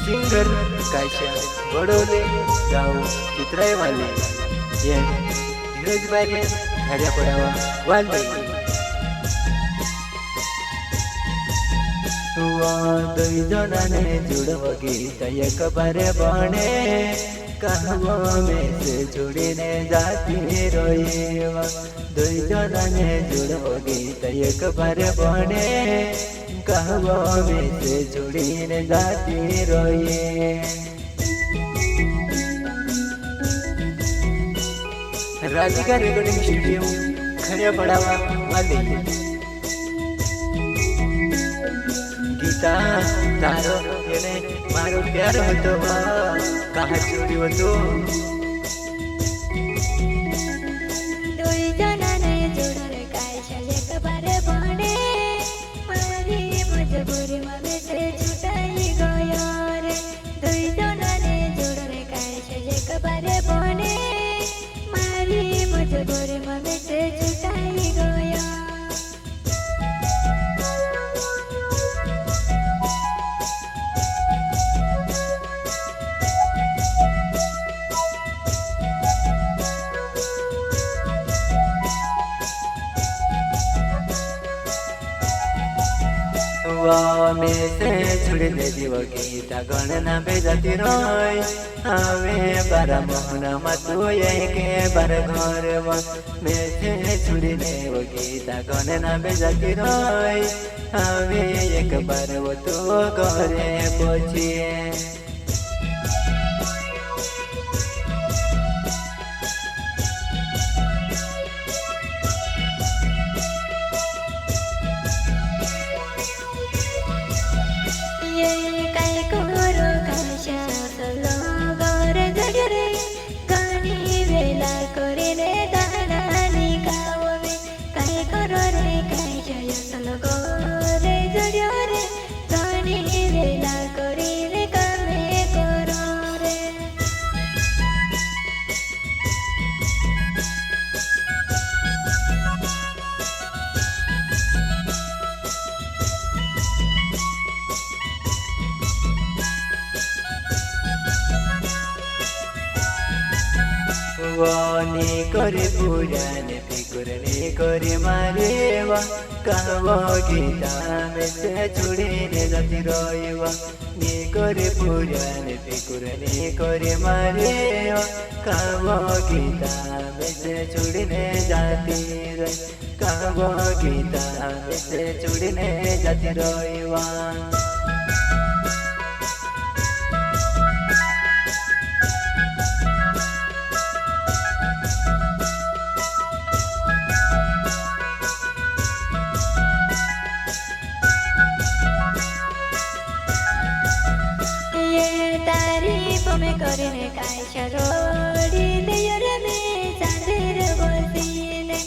singer काशा Badole गाव चित्रायवाले ये धीरज बारे खड्या पडावा वाले दुई जनाने जुड़व गीत एक बारे बने कहवा में से जुड़ीने जाती रोएवा दुई जनाने जुड़व गीत एक बारे बने कहवा में से जुड़ीने जाती रोए राधिका रेकॉर्डिंग स्टुडिओ खड्या पडावा वाले गीता तारो येने मारो प्यार होतो कहा चोरी होतो दुई जनाने जोडले कायशा एक बारे बने मारी मजबुरी मध्ये से छुटाई गयो रे दुई जनाने जोडले कायशा एक बारे बने मारी मजबुरी मध्ये से छुटाई गयो में से छुड़ने जीव गीता गणना बेजती रोय आवे बारा मोहना मतु के बार घर में से छुड़ने वो गीता गणना बेजती रोय आवे एक बार वो तो घरे पहुंचिए नी करे पुराने फिकुरने करे मारेवा कहवा गीता में से छुड़ीने जाती रोएवा नी करे पुराने फिकुरने करे मारेवा कहवा गीता में से छुड़ीने जाती रोए कहवा गीता में से छुड़ीने जाती रोएवा में करने कायशा रोड़ी ले में चांदेर बसीने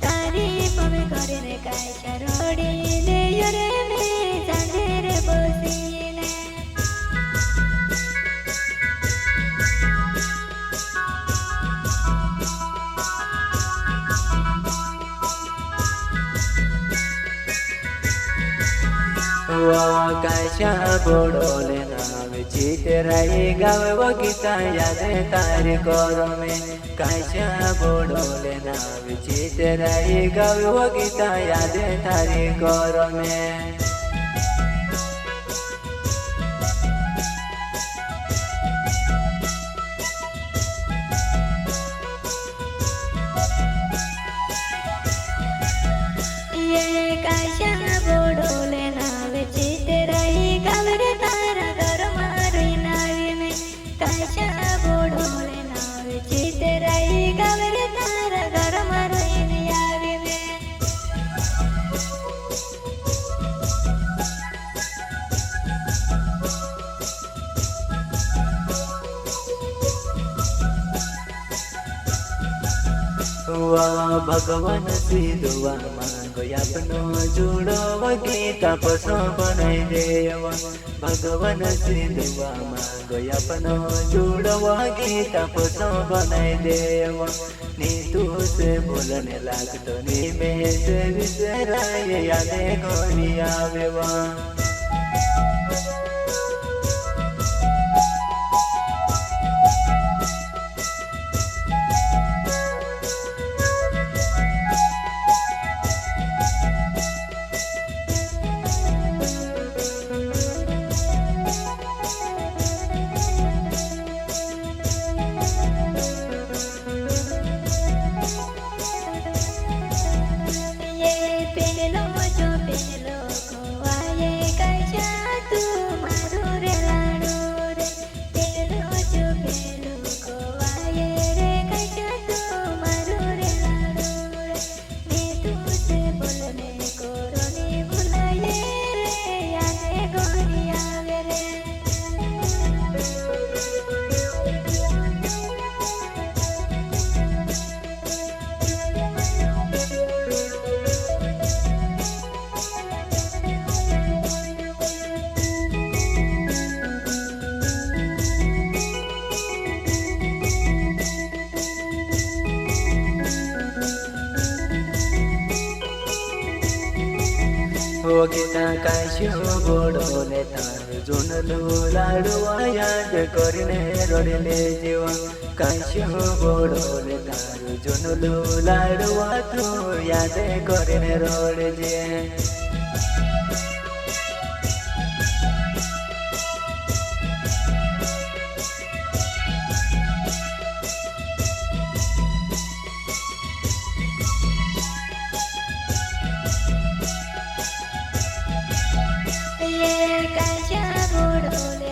तारीफ में करने कायशा रोड़ी ले में चांदेर बसीने कायशा बडोले नावे चितराई गाव गीता याद तारी करो में कायशा बडोले नावे चितराई गाव गीता याद तारी करो में ये कायशा बडोले नावे चितराई गाव रे तारा घर मारी नावी में कायशा बडोले नावे चितराई गाव रे तारा घर मारी नावी में भगवान सिद्धवा मांगो अपनो जुड़ो गीता पसो बनाई देवा भगवान सिद्धवा मांगो अपनो जुड़ो गीता पसो बनाई देवा नी तू से बोलने लागतो नी में से विसराय यादे कोनी आवेवा ગીતા કાશ્યો બોડોલે તારું જૂનલું લાડવા યાદ કરીને રોડલે જેવા કાશ્યો બોડોલે તારું જૂનલું લાડવા તું યાદ કરીને રોડજે કાચા બોડોલે